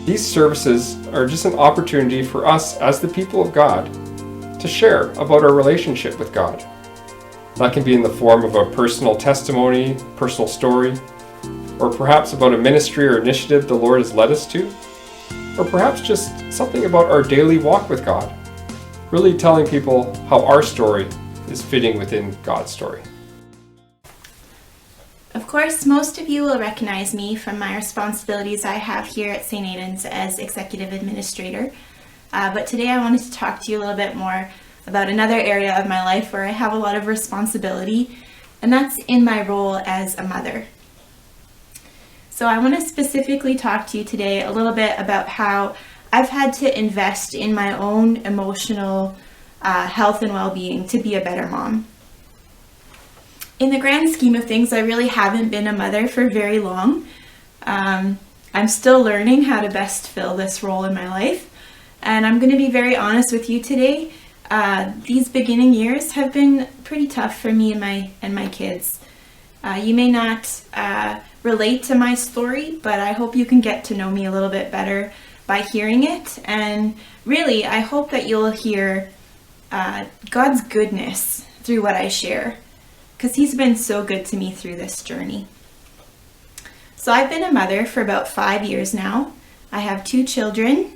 These services are just an opportunity for us as the people of God to share about our relationship with God. That can be in the form of a personal testimony, personal story, or perhaps about a ministry or initiative the Lord has led us to, or perhaps just something about our daily walk with God, really telling people how our story is fitting within God's story. Of course, most of you will recognize me from my responsibilities I have here at St. Aidan's as Executive Administrator, but today I wanted to talk to you a little bit more about another area of my life where I have a lot of responsibility, and that's in my role as a mother. So I want to specifically talk to you today a little bit about how I've had to invest in my own emotional health and well-being to be a better mom. In the grand scheme of things, I really haven't been a mother for very long. I'm still learning how to best fill this role in my life, and I'm going to be very honest with you today. These beginning years have been pretty tough for me and my kids. You may not relate to my story, but I hope you can get to know me a little bit better by hearing it. And really, I hope that you'll hear God's goodness through what I share, because He's been so good to me through this journey. So I've been a mother for about 5 years now. I have 2 children,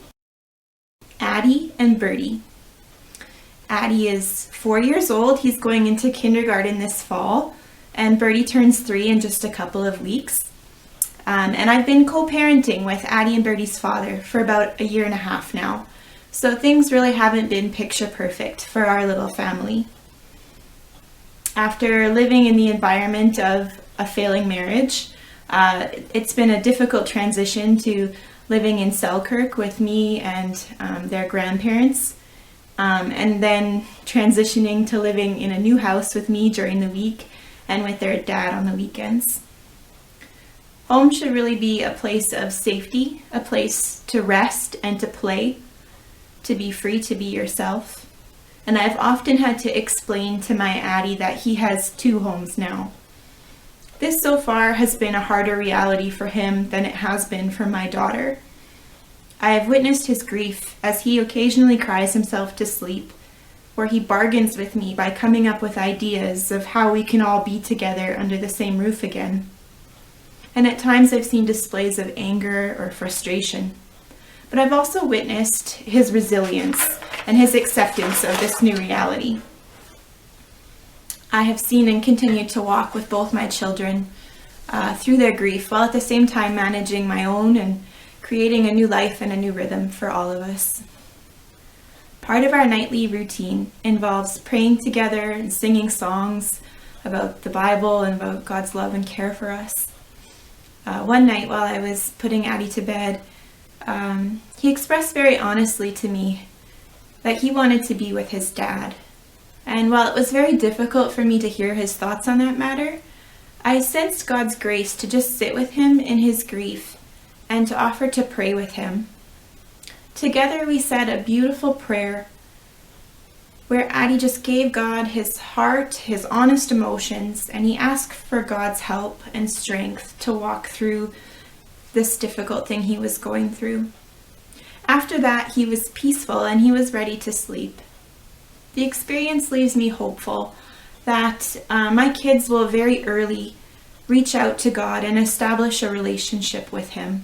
Addie and Birdie. Addie is 4 years old. He's going into kindergarten this fall, and Birdie turns 3 in just a couple of weeks. And I've been co-parenting with Addie and Birdie's father for about 1.5 years now. So things really haven't been picture perfect for our little family. After living in the environment of a failing marriage, it's been a difficult transition to living in Selkirk with me and their grandparents. And then transitioning to living in a new house with me during the week and with their dad on the weekends. Home should really be a place of safety, a place to rest and to play, to be free to be yourself. And I've often had to explain to my Addie that he has 2 homes now. This so far has been a harder reality for him than it has been for my daughter. I have witnessed his grief as he occasionally cries himself to sleep, where he bargains with me by coming up with ideas of how we can all be together under the same roof again. And at times I've seen displays of anger or frustration. But I've also witnessed his resilience and his acceptance of this new reality. I have seen and continue to walk with both my children through their grief, while at the same time managing my own and creating a new life and a new rhythm for all of us. Part of our nightly routine involves praying together and singing songs about the Bible and about God's love and care for us. One night while I was putting Addie to bed, he expressed very honestly to me that he wanted to be with his dad. And while it was very difficult for me to hear his thoughts on that matter, I sensed God's grace to just sit with him in his grief and to offer to pray with him. Together we said a beautiful prayer where Addie just gave God his heart, his honest emotions, and he asked for God's help and strength to walk through this difficult thing he was going through. After that, he was peaceful and he was ready to sleep. The experience leaves me hopeful that my kids will very early reach out to God and establish a relationship with Him.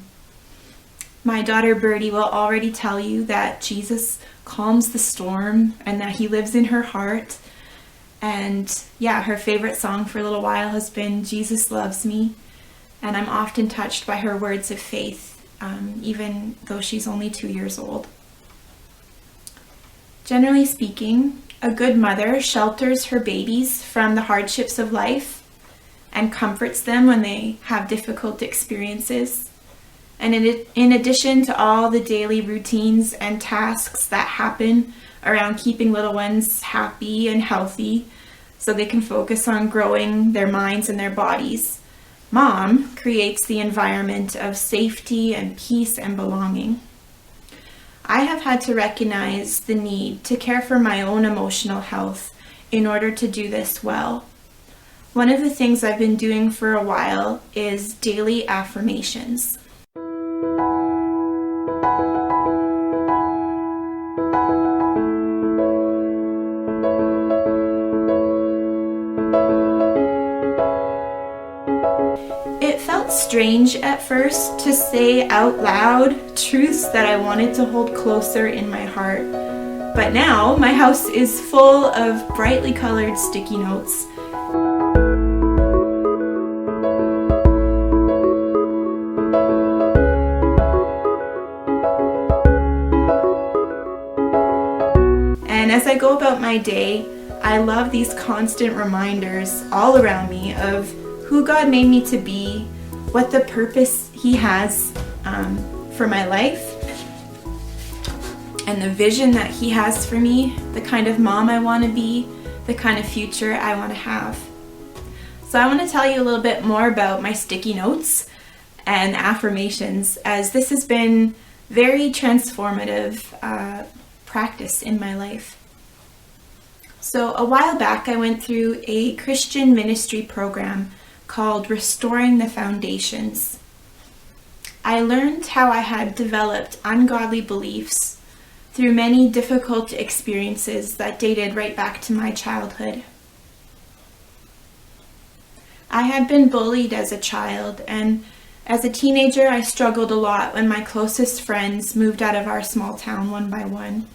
My daughter Birdie will already tell you that Jesus calms the storm and that He lives in her heart. And yeah, her favorite song for a little while has been Jesus Loves Me. And I'm often touched by her words of faith, even though she's only 2 years old. Generally speaking, a good mother shelters her babies from the hardships of life and comforts them when they have difficult experiences. And in addition to all the daily routines and tasks that happen around keeping little ones happy and healthy so they can focus on growing their minds and their bodies, Mom creates the environment of safety and peace and belonging. I have had to recognize the need to care for my own emotional health in order to do this well. One of the things I've been doing for a while is daily affirmations. strange at first to say out loud truths that I wanted to hold closer in my heart. But now my house is full of brightly colored sticky notes. And as I go about my day, I love these constant reminders all around me of who God made me to be, what the purpose He has for my life, and the vision that He has for me, the kind of mom I want to be, the kind of future I want to have. So I want to tell you a little bit more about my sticky notes and affirmations, as this has been very transformative practice in my life. So a while back, I went through a Christian ministry program called Restoring the Foundations. I learned how I had developed ungodly beliefs through many difficult experiences that dated right back to my childhood. I had been bullied as a child, and as a teenager, I struggled a lot when my closest friends moved out of our small town one by one.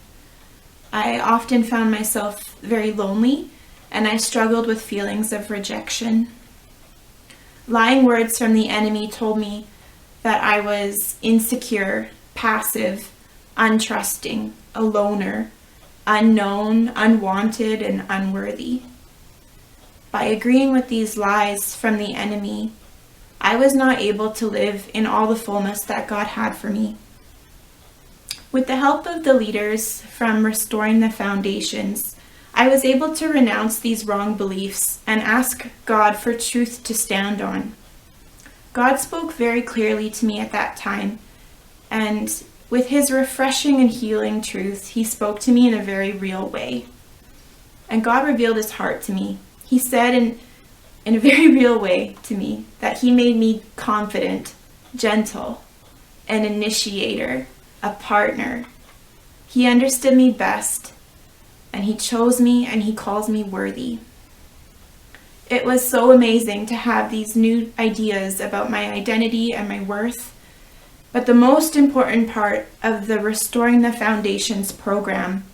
I often found myself very lonely, and I struggled with feelings of rejection. Lying words from the enemy told me that I was insecure, passive, untrusting, a loner, unknown, unwanted, and unworthy. By agreeing with these lies from the enemy, I was not able to live in all the fullness that God had for me. With the help of the leaders from Restoring the Foundations, I was able to renounce these wrong beliefs and ask God for truth to stand on. God spoke very clearly to me at that time, and with His refreshing and healing truth, He spoke to me in a very real way. And God revealed His heart to me. He said in a very real way to me that He made me confident, gentle, an initiator, a partner. He understood me best, and He chose me, and He calls me worthy. It was so amazing to have these new ideas about my identity and my worth. But the most important part of the Restoring the Foundations program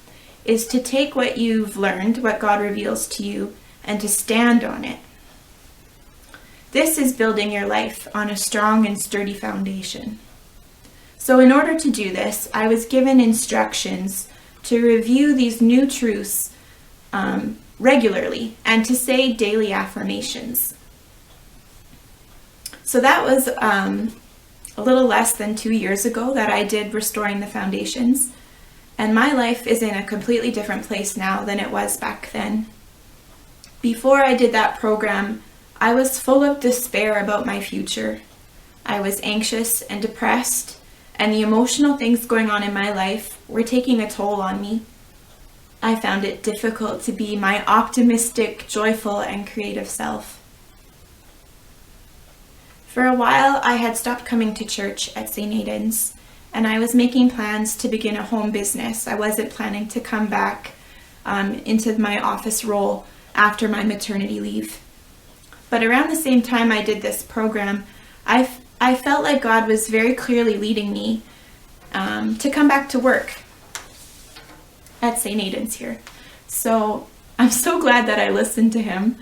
is to take what you've learned, what God reveals to you, and to stand on it. This is building your life on a strong and sturdy foundation. So in order to do this, I was given instructions to review these new truths regularly and to say daily affirmations. So that was a little less than 2 years ago that I did Restoring the Foundations, and my life is in a completely different place now than it was back then. Before I did that program, I was full of despair about my future. I was anxious and depressed, and the emotional things going on in my life were taking a toll on me. I found it difficult to be my optimistic, joyful, and creative self. For a while, I had stopped coming to church at St. Aidan's, and I was making plans to begin a home business. I wasn't planning to come back into my office role after my maternity leave. But around the same time I did this program, I felt like God was very clearly leading me to come back to work at St. Aidan's here. So I'm so glad that I listened to Him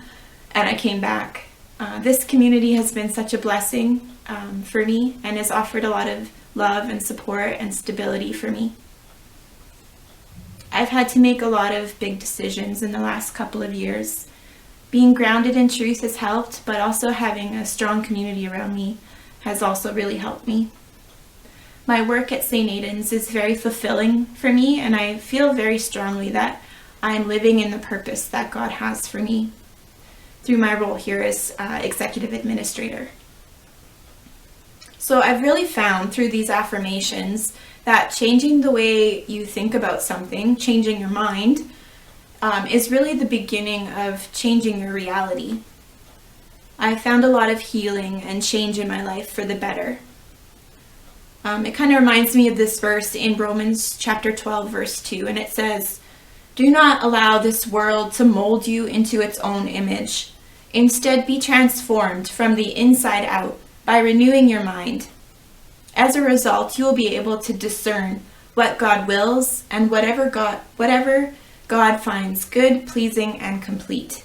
and I came back. This community has been such a blessing for me and has offered a lot of love and support and stability for me. I've had to make a lot of big decisions in the last couple of years. Being grounded in truth has helped, but also having a strong community around me has also really helped me. My work at St. Aidan's is very fulfilling for me, and I feel very strongly that I'm living in the purpose that God has for me through my role here as executive administrator. So I've really found through these affirmations that changing the way you think about something, changing your mind, is really the beginning of changing your reality. I found a lot of healing and change in my life for the better. It kind of reminds me of this verse in Romans chapter 12, verse 2, and it says, "Do not allow this world to mold you into its own image. Instead, be transformed from the inside out by renewing your mind. As a result, you will be able to discern what God wills and whatever God finds good, pleasing, and complete.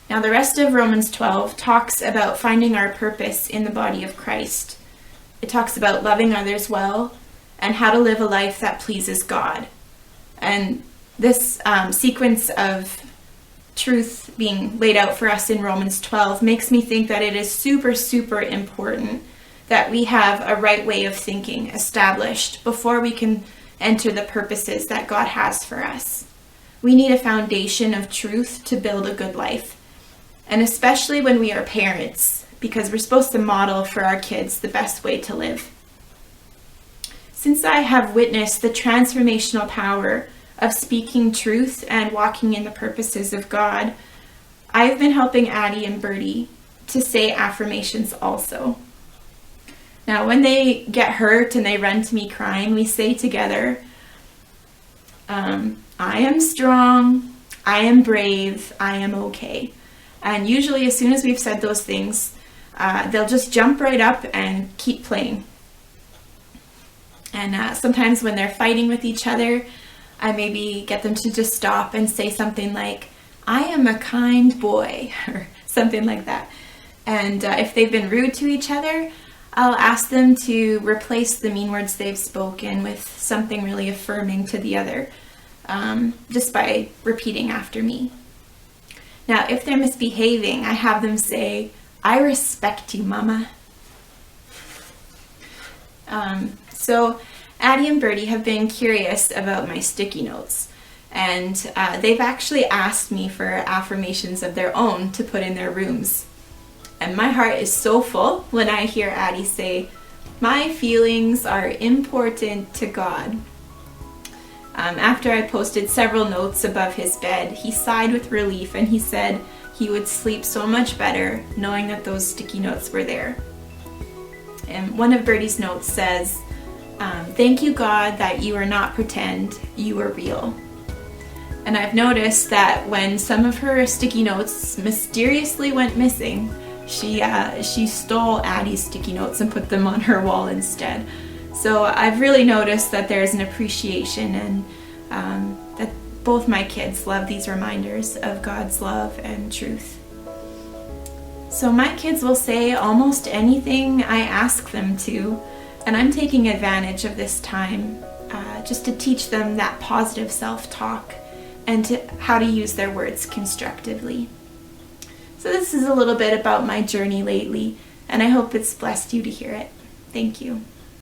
Now, the rest of Romans 12 talks about finding our purpose in the body of Christ. It talks about loving others well and how to live a life that pleases God. And this sequence of truth being laid out for us in Romans 12 makes me think that it is super, super important that we have a right way of thinking established before we can enter the purposes that God has for us. We need a foundation of truth to build a good life, and especially when we are parents, because we're supposed to model for our kids the best way to live. Since I have witnessed the transformational power of speaking truth and walking in the purposes of God, I've been helping Addie and Bertie to say affirmations also. Now, when they get hurt and they run to me crying, we say together, I am strong, I am brave, I am okay. And usually as soon as we've said those things, they'll just jump right up and keep playing. And sometimes when they're fighting with each other, I maybe get them to just stop and say something like, I am a kind boy, or something like that. And if they've been rude to each other, I'll ask them to replace the mean words they've spoken with something really affirming to the other, just by repeating after me. Now, if they're misbehaving, I have them say, I respect you, Mama. So Addie and Bertie have been curious about my sticky notes, and they've actually asked me for affirmations of their own to put in their rooms. And my heart is so full when I hear Addie say, my feelings are important to God. After I posted several notes above his bed, he sighed with relief and he said he would sleep so much better knowing that those sticky notes were there. And one of Bertie's notes says, thank you, God, that you are not pretend, you are real. And I've noticed that when some of her sticky notes mysteriously went missing, she stole Addie's sticky notes and put them on her wall instead. So I've really noticed that there's an appreciation and that both my kids love these reminders of God's love and truth. So my kids will say almost anything I ask them to, and I'm taking advantage of this time just to teach them that positive self-talk and how to use their words constructively. So this is a little bit about my journey lately, and I hope it's blessed you to hear it. Thank you.